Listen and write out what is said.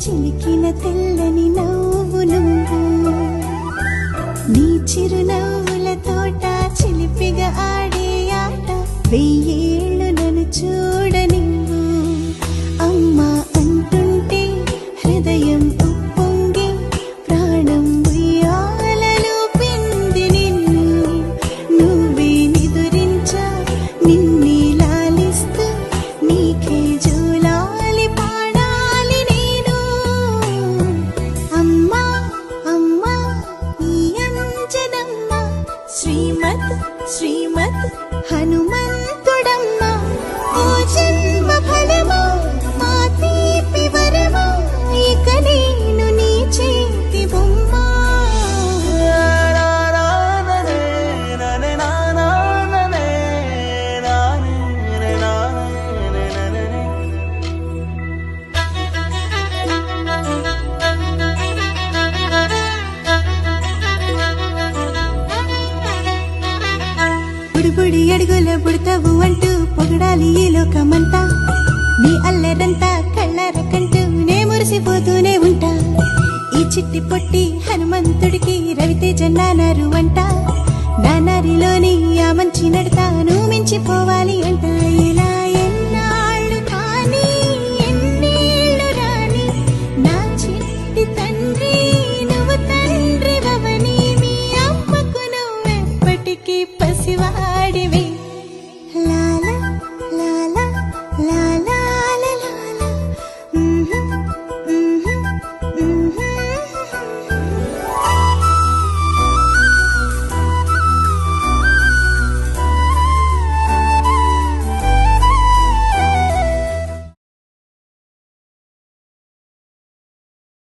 చిలికిన తెల్లని నవ్వు నువ్వు నీ చిరునవ్వుల తోట చిలిపిగా ఆడే ఆట వెయ్యేళ్ళు నన్ను చూడనివ్వు అమ్మా అంటుంటే హృదయం ఉప్పొంగి ప్రాణం ఉయ్యాలలో పిండి నిన్ను నువ్వే నిదురించా నిన్నే లాలిస్తూ నీకే జూలాలి పాడాలి నేను అమ్మా అమ్మా ఈ అంజనమ్మ శ్రీమత్ శ్రీమత్ హనుమంతుడమ్మ ఓ జన్మ ఫలమో మా తీపి వరమో ఇక నేను నీ చేతి బొమ్మ బుడిబుడి అడుగుల బుడతావు అంటూ పొగడాలి ఈ లోకమంతా నీ అల్లరంతా కళ్ళారకంటూనే మురిసిపోతూనే ఉంటా ఈ చిట్టి పొట్టి హనుమంతుడికి రవితేజ నానారు అంట నానారిలోని ఆ మంచి నడతాను మించిపోవాలి